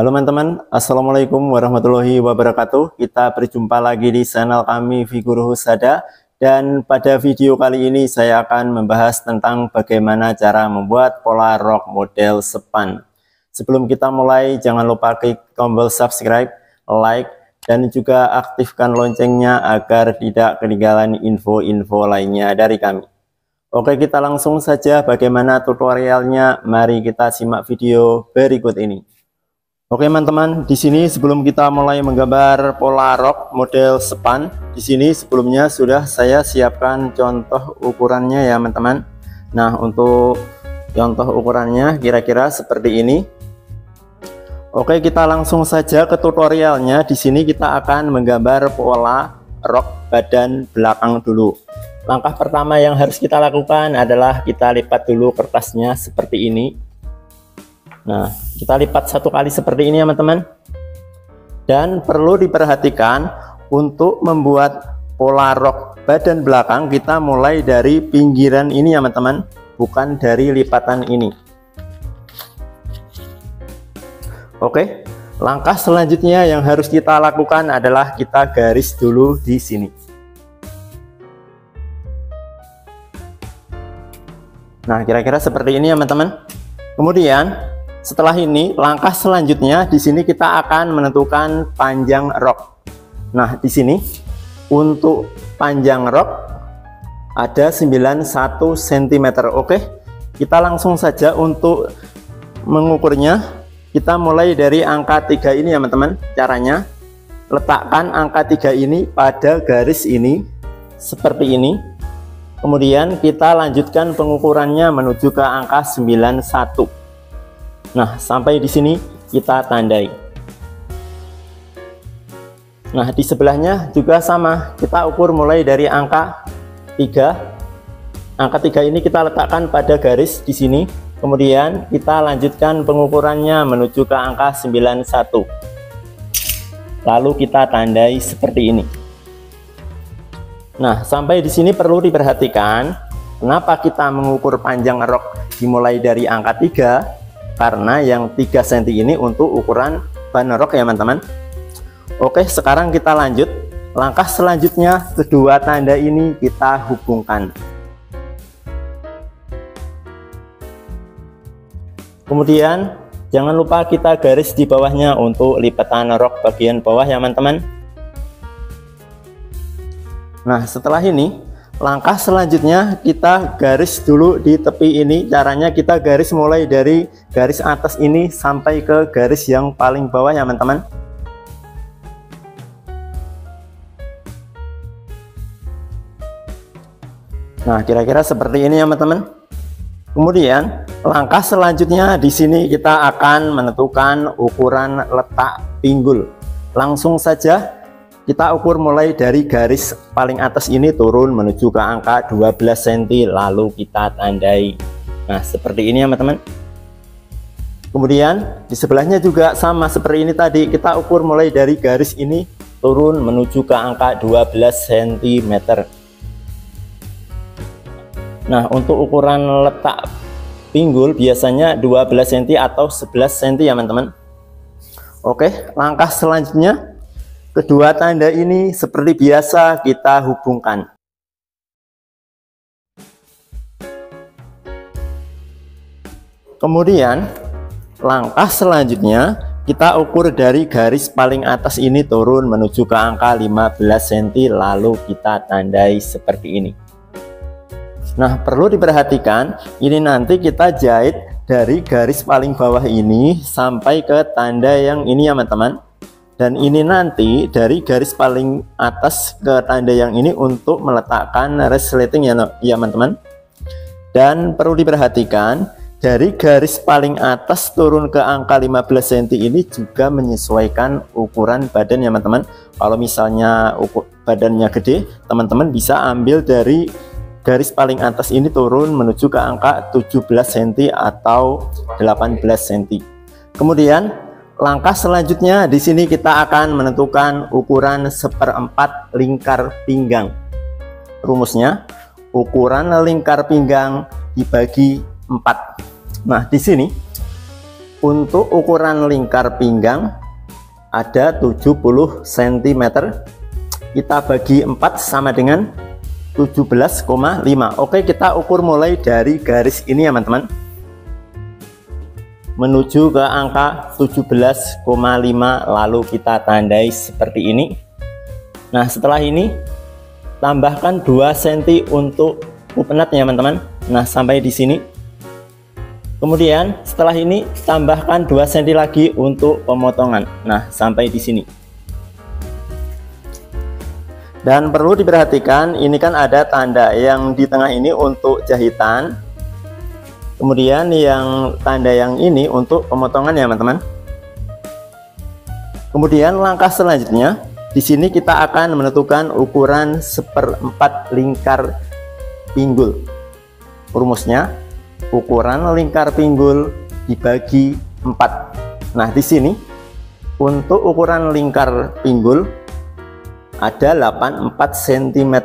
Halo teman-teman, Assalamualaikum warahmatullahi wabarakatuh. Kita berjumpa lagi di channel kami Figur Husada. Dan pada video kali ini saya akan membahas tentang bagaimana cara membuat pola rok model sepan. Sebelum kita mulai, jangan lupa klik tombol subscribe, like, dan juga aktifkan loncengnya agar tidak ketinggalan info-info lainnya dari kami. Oke, kita langsung saja bagaimana tutorialnya. Mari kita simak video berikut ini. Oke teman-teman, di sini sebelum kita mulai menggambar pola rok model sepan, di sini sebelumnya sudah saya siapkan contoh ukurannya ya teman-teman. Nah, untuk contoh ukurannya kira-kira seperti ini. Oke, kita langsung saja ke tutorialnya. Di sini kita akan menggambar pola rok badan belakang dulu. Langkah pertama yang harus kita lakukan adalah kita lipat dulu kertasnya seperti ini. Nah, kita lipat satu kali seperti ini ya teman-teman. Dan perlu diperhatikan untuk membuat pola rok badan belakang, kita mulai dari pinggiran ini ya teman-teman, bukan dari lipatan ini. Oke, langkah selanjutnya yang harus kita lakukan adalah kita garis dulu di sini. Nah, kira-kira seperti ini ya teman-teman. Kemudian setelah ini, langkah selanjutnya di sini kita akan menentukan panjang rok. Nah, di sini untuk panjang rok ada 91 cm. Oke, kita langsung saja untuk mengukurnya. Kita mulai dari angka 3 ini ya teman-teman. Caranya, letakkan angka 3 ini pada garis ini seperti ini. Kemudian kita lanjutkan pengukurannya menuju ke angka 91. Nah, sampai di sini kita tandai. Nah, di sebelahnya juga sama. Kita ukur mulai dari angka 3. Angka 3 ini kita letakkan pada garis di sini. Kemudian kita lanjutkan pengukurannya menuju ke angka 91. Lalu kita tandai seperti ini. Nah, sampai di sini perlu diperhatikan kenapa kita mengukur panjang rok dimulai dari angka 3. Karena yang 3 cm ini untuk ukuran ban rok ya teman-teman. Oke, sekarang kita lanjut. Langkah selanjutnya, kedua tanda ini kita hubungkan. Kemudian jangan lupa kita garis di bawahnya untuk lipatan rok bagian bawah ya teman-teman. Nah, setelah ini langkah selanjutnya kita garis dulu di tepi ini. Caranya kita garis mulai dari garis atas ini sampai ke garis yang paling bawah ya teman-teman. Nah, kira-kira seperti ini ya teman-teman. Kemudian langkah selanjutnya di sini kita akan menentukan ukuran letak pinggul. Langsung saja kita ukur mulai dari garis paling atas ini turun menuju ke angka 12 cm, lalu kita tandai. Nah, seperti ini ya teman-teman. Kemudian di sebelahnya juga sama seperti ini tadi, kita ukur mulai dari garis ini turun menuju ke angka 12 cm. Nah, untuk ukuran letak pinggul biasanya 12 cm atau 11 cm ya teman-teman. Oke, langkah selanjutnya kedua tanda ini seperti biasa kita hubungkan. Kemudian langkah selanjutnya kita ukur dari garis paling atas ini turun menuju ke angka 15 cm, lalu kita tandai seperti ini. Nah, perlu diperhatikan ini nanti kita jahit dari garis paling bawah ini sampai ke tanda yang ini ya teman-teman. Dan ini nanti dari garis paling atas ke tanda yang ini untuk meletakkan resleting ya teman-teman. Dan perlu diperhatikan dari garis paling atas turun ke angka 15 cm ini juga menyesuaikan ukuran badan ya teman-teman. Kalau misalnya badannya gede, teman-teman bisa ambil dari garis paling atas ini turun menuju ke angka 17 cm atau 18 cm. Kemudian langkah selanjutnya di sini kita akan menentukan ukuran 1/4 lingkar pinggang. Rumusnya, ukuran lingkar pinggang dibagi 4. Nah, di sini Untuk ukuran lingkar pinggang ada 70 cm. Kita bagi 4 sama dengan 17,5. Oke, kita ukur mulai dari garis ini ya teman-teman, menuju ke angka 17,5, lalu kita tandai seperti ini. Nah, setelah ini tambahkan 2 cm untuk kupnatnya teman-teman. Nah, sampai di sini. Kemudian setelah ini tambahkan 2 cm lagi untuk pemotongan. Nah, sampai di sini. Dan perlu diperhatikan, ini kan ada tanda yang di tengah ini untuk jahitan. Kemudian yang tanda yang ini untuk pemotongan ya teman-teman. Kemudian langkah selanjutnya, di sini kita akan menentukan ukuran 1/4 lingkar pinggul. Rumusnya, ukuran lingkar pinggul dibagi 4. Nah, di sini untuk ukuran lingkar pinggul ada 84 cm.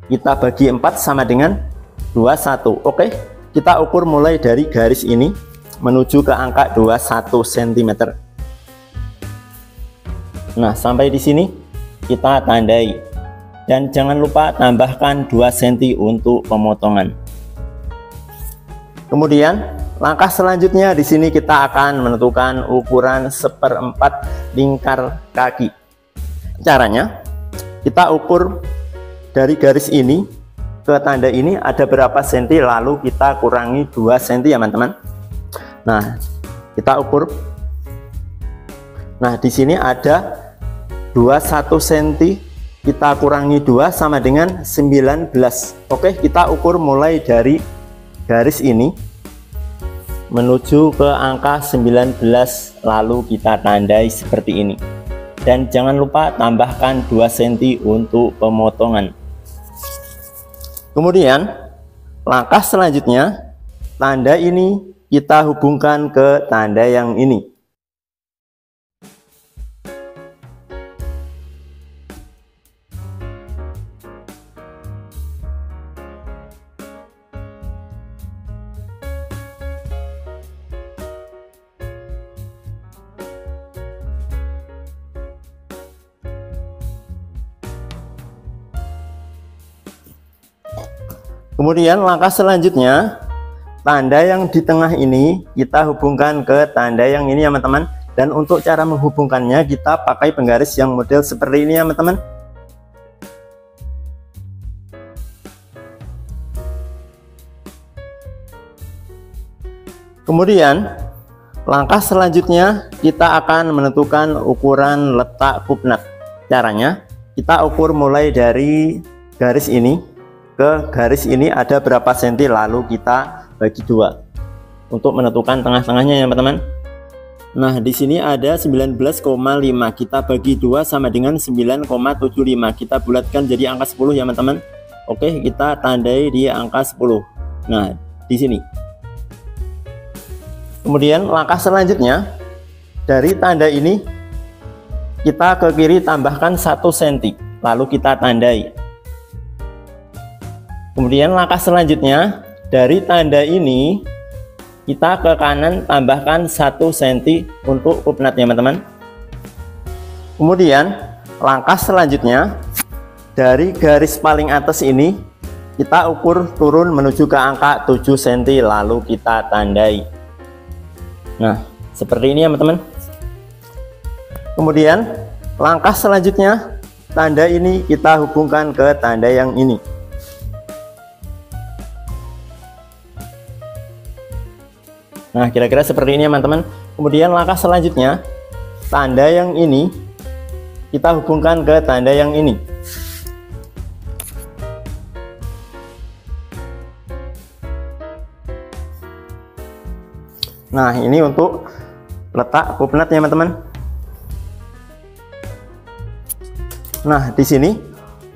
Kita bagi 4 sama dengan 21. Oke, kita ukur mulai dari garis ini menuju ke angka 21 cm. Nah, sampai di sini kita tandai. Dan jangan lupa tambahkan 2 cm untuk pemotongan. Kemudian langkah selanjutnya di sini kita akan menentukan ukuran 1/4 lingkar kaki. Caranya, kita ukur dari garis ini ke tanda ini ada berapa senti, lalu kita kurangi 2 cm ya teman-teman. Nah, kita ukur. Nah, di sini ada 21 cm, kita kurangi 2 sama dengan 19. Oke, kita ukur mulai dari garis ini menuju ke angka 19, lalu kita tandai seperti ini. Dan jangan lupa tambahkan 2 cm untuk pemotongan. Kemudian langkah selanjutnya, tanda ini kita hubungkan ke tanda yang ini. Kemudian langkah selanjutnya, tanda yang di tengah ini kita hubungkan ke tanda yang ini ya teman-teman. Dan untuk cara menghubungkannya, kita pakai penggaris yang model seperti ini ya teman-teman. Kemudian langkah selanjutnya kita akan menentukan ukuran letak kupnat. Caranya, kita ukur mulai dari garis ini ke garis ini ada berapa senti, lalu kita bagi 2 untuk menentukan tengah-tengahnya ya teman-teman. Nah, di sini ada 19,5, kita bagi 2 sama dengan 9,75, kita bulatkan jadi angka 10 ya teman-teman. Oke, kita tandai di angka 10. Nah, di sini. Kemudian langkah selanjutnya, dari tanda ini kita ke kiri tambahkan 1 cm, lalu kita tandai. Kemudian langkah selanjutnya, dari tanda ini kita ke kanan tambahkan 1 cm untuk kupnat ya teman-teman. Kemudian langkah selanjutnya, dari garis paling atas ini kita ukur turun menuju ke angka 7 cm, lalu kita tandai. Nah, seperti ini ya teman-teman. Kemudian langkah selanjutnya, tanda ini kita hubungkan ke tanda yang ini. Nah, kira-kira seperti ini ya teman-teman. Kemudian langkah selanjutnya, tanda yang ini kita hubungkan ke tanda yang ini. Nah, ini untuk letak kupnatnya teman-teman. Nah, di sini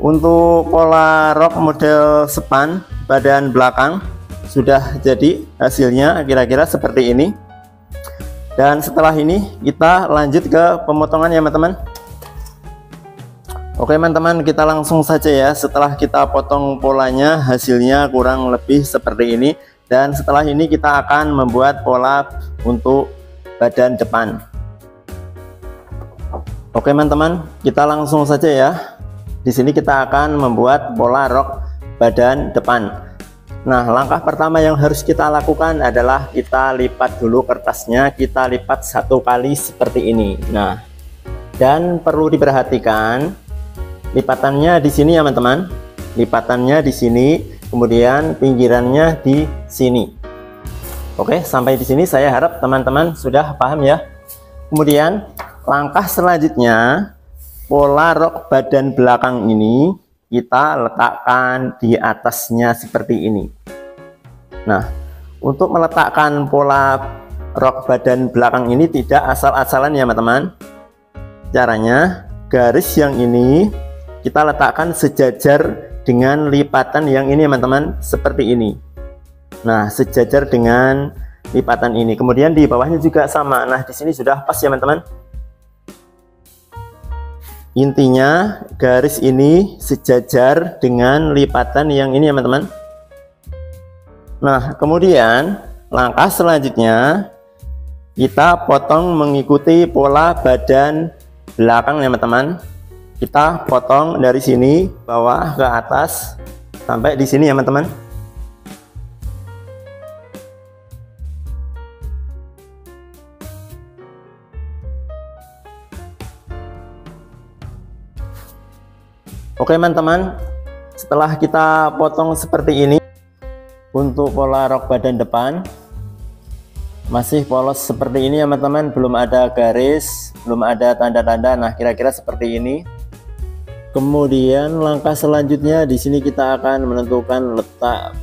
untuk pola rok model sepan badan belakang sudah jadi hasilnya kira-kira seperti ini. Dan setelah ini kita lanjut ke pemotongan ya teman-teman. Oke teman-teman, kita langsung saja ya. Setelah kita potong polanya, hasilnya kurang lebih seperti ini. Dan setelah ini kita akan membuat pola untuk badan depan. Oke teman-teman, kita langsung saja ya. Di sini kita akan membuat pola rok badan depan. Nah, langkah pertama yang harus kita lakukan adalah kita lipat dulu kertasnya, kita lipat 1 kali seperti ini. Nah, dan perlu diperhatikan lipatannya di sini ya teman-teman. Lipatannya di sini, kemudian pinggirannya di sini. Oke, sampai di sini saya harap teman-teman sudah paham ya. Kemudian langkah selanjutnya, pola rok badan belakang ini kita letakkan di atasnya seperti ini. Nah, untuk meletakkan pola rok badan belakang ini tidak asal-asalan ya teman-teman. Caranya, garis yang ini kita letakkan sejajar dengan lipatan yang ini teman-teman, seperti ini. Nah, sejajar dengan lipatan ini. Kemudian di bawahnya juga sama. Nah, di sini sudah pas ya teman-teman. Intinya garis ini sejajar dengan lipatan yang ini ya teman-teman. Nah, kemudian langkah selanjutnya kita potong mengikuti pola badan belakang ya teman-teman. Kita potong dari sini bawah ke atas sampai di sini ya teman-teman. Oke teman-teman, setelah kita potong seperti ini, untuk pola rok badan depan masih polos seperti ini ya teman-teman, belum ada garis, belum ada tanda-tanda. Nah, kira-kira seperti ini. Kemudian langkah selanjutnya di sini kita akan menentukan letak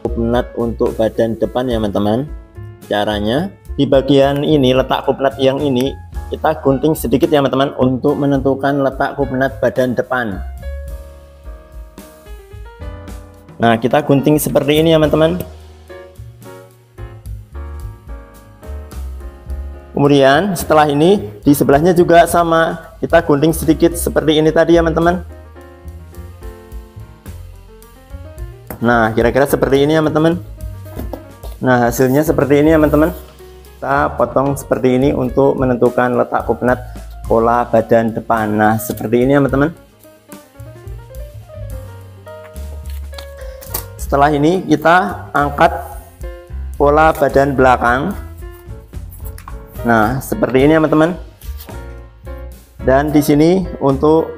kupnat untuk badan depan ya teman-teman. Caranya di bagian ini, letak kupnat yang ini kita gunting sedikit ya teman-teman untuk menentukan letak kupnat badan depan. Nah, kita gunting seperti ini ya teman-teman. Kemudian setelah ini di sebelahnya juga sama, kita gunting sedikit seperti ini tadi ya teman-teman. Nah, kira-kira seperti ini ya teman-teman. Nah, hasilnya seperti ini ya teman-teman. Kita potong seperti ini untuk menentukan letak kupnat pola badan depan. Nah, seperti ini ya teman-teman. Setelah ini kita angkat pola badan belakang. Nah, seperti ini ya teman-teman. Dan di sini untuk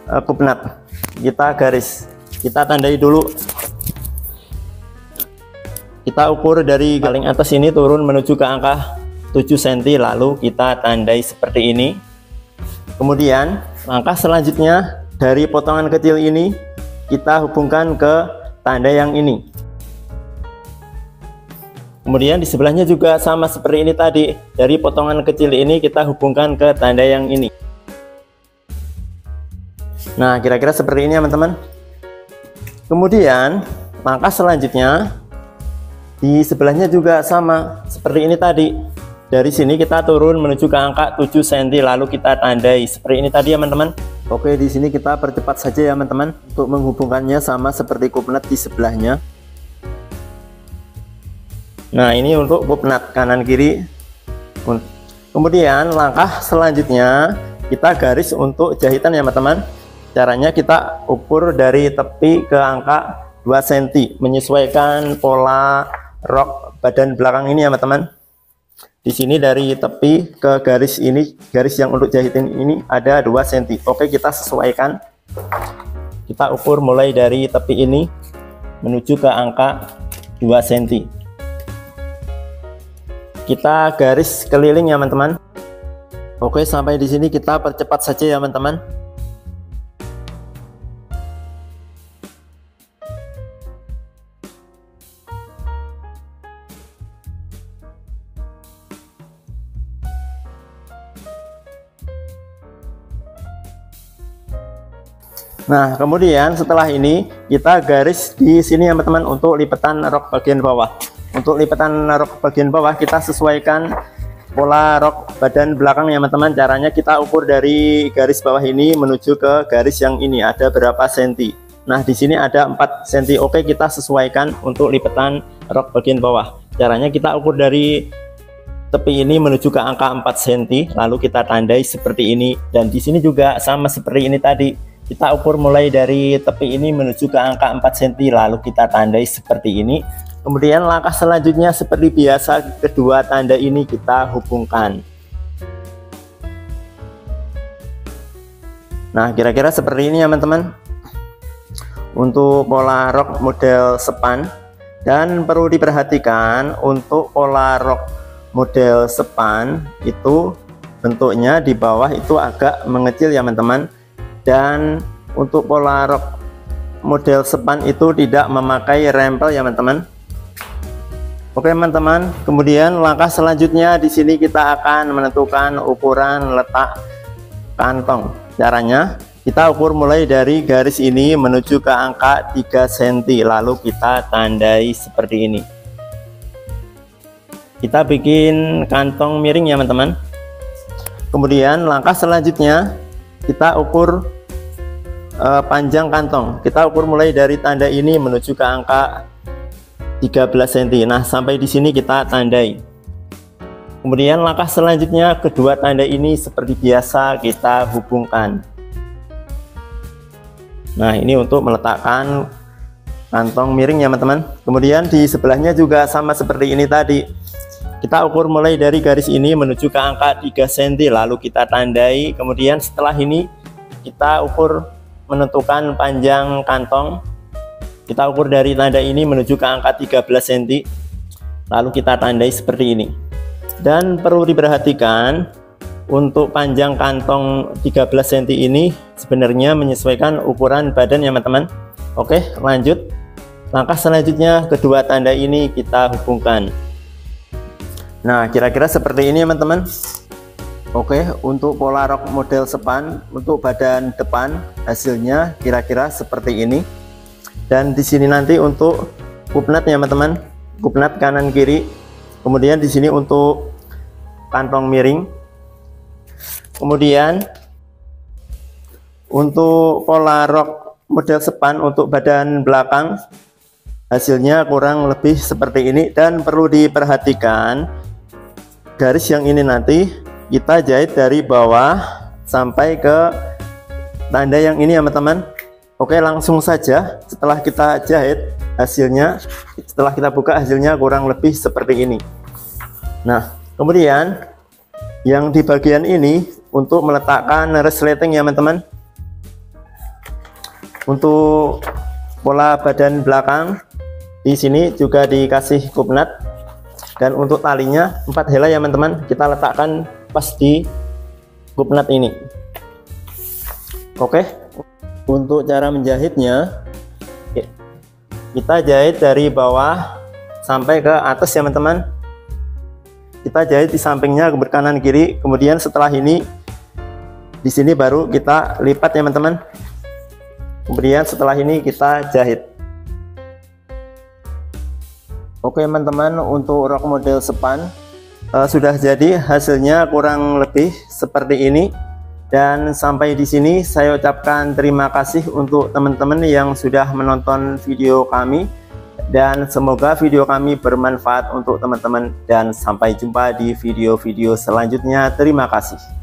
kupnat kita garis, kita tandai dulu. Kita ukur dari paling atas ini turun menuju ke angka 7 cm, lalu kita tandai seperti ini. Kemudian langkah selanjutnya, dari potongan kecil ini kita hubungkan ke tanda yang ini. Kemudian di sebelahnya juga sama seperti ini tadi. Dari potongan kecil ini kita hubungkan ke tanda yang ini. Nah, kira-kira seperti ini ya teman-teman. Kemudian langkah selanjutnya di sebelahnya juga sama seperti ini tadi. Dari sini kita turun menuju ke angka 7 cm, lalu kita tandai seperti ini tadi ya teman-teman. Oke, di sini kita percepat saja ya teman-teman untuk menghubungkannya sama seperti kupnat di sebelahnya. Nah, ini untuk kupnat kanan kiri. Kemudian langkah selanjutnya kita garis untuk jahitan ya teman-teman. Caranya kita ukur dari tepi ke angka 2 cm, menyesuaikan pola rok badan belakang ini ya teman-teman. Di sini dari tepi ke garis ini, garis yang untuk jahitan ini ada 2 cm. Oke, kita sesuaikan. Kita ukur mulai dari tepi ini menuju ke angka 2 cm. Kita garis keliling ya teman-teman. Oke, sampai di sini kita percepat saja ya teman-teman. Nah, kemudian setelah ini kita garis di sini ya teman-teman untuk lipatan rok bagian bawah. Untuk lipatan rok bagian bawah kita sesuaikan pola rok badan belakang ya teman-teman. Caranya kita ukur dari garis bawah ini menuju ke garis yang ini ada berapa senti. Nah, di sini ada 4 cm. Oke, kita sesuaikan untuk lipatan rok bagian bawah. Caranya kita ukur dari tepi ini menuju ke angka 4 cm, lalu kita tandai seperti ini. Dan di sini juga sama seperti ini tadi, kita ukur mulai dari tepi ini menuju ke angka 4 cm, lalu kita tandai seperti ini. Kemudian langkah selanjutnya seperti biasa, kedua tanda ini kita hubungkan. Nah, kira-kira seperti ini ya teman-teman untuk pola rok model sepan. Dan perlu diperhatikan untuk pola rok model sepan itu bentuknya di bawah itu agak mengecil ya teman-teman. Dan untuk pola rok model sepan itu tidak memakai rempel ya teman-teman. Oke teman-teman, kemudian langkah selanjutnya di sini kita akan menentukan ukuran letak kantong. Caranya kita ukur mulai dari garis ini menuju ke angka 3 cm, lalu kita tandai seperti ini. Kita bikin kantong miring ya teman-teman. Kemudian langkah selanjutnya kita ukur panjang kantong. Kita ukur mulai dari tanda ini menuju ke angka 13 cm. Nah, sampai di sini kita tandai. Kemudian langkah selanjutnya kedua tanda ini seperti biasa kita hubungkan. Nah, ini untuk meletakkan kantong miring ya teman-teman. Kemudian di sebelahnya juga sama seperti ini tadi. Kita ukur mulai dari garis ini menuju ke angka 3 cm, lalu kita tandai. Kemudian setelah ini kita ukur menentukan panjang kantong. Kita ukur dari tanda ini menuju ke angka 13 cm, lalu kita tandai seperti ini. Dan perlu diperhatikan untuk panjang kantong 13 cm ini sebenarnya menyesuaikan ukuran badan ya teman-teman. Oke, lanjut. Langkah selanjutnya kedua tanda ini kita hubungkan. Nah, kira-kira seperti ini ya teman-teman. Oke, untuk pola rok model sepan untuk badan depan hasilnya kira-kira seperti ini. Dan di sini nanti untuk kupnat ya teman-teman, kupnat kanan kiri. Kemudian di sini untuk kantong miring. Kemudian untuk pola rok model sepan untuk badan belakang hasilnya kurang lebih seperti ini. Dan perlu diperhatikan garis yang ini nanti kita jahit dari bawah sampai ke tanda yang ini ya teman-teman. Oke, langsung saja setelah kita jahit hasilnya, setelah kita buka hasilnya kurang lebih seperti ini. Nah, kemudian yang di bagian ini untuk meletakkan resleting ya teman-teman. Untuk pola badan belakang di sini juga dikasih kupnat. Dan untuk talinya 4 helai ya teman-teman, kita letakkan pas di kupnat ini. Oke, untuk cara menjahitnya kita jahit dari bawah sampai ke atas ya teman-teman. Kita jahit di sampingnya berkanan kiri. Kemudian setelah ini di sini baru kita lipat ya teman-teman. Kemudian setelah ini kita jahit. Oke teman-teman, untuk rok model sepan sudah jadi, hasilnya kurang lebih seperti ini. Dan sampai di sini saya ucapkan terima kasih untuk teman-teman yang sudah menonton video kami, dan semoga video kami bermanfaat untuk teman-teman, dan sampai jumpa di video-video selanjutnya. Terima kasih.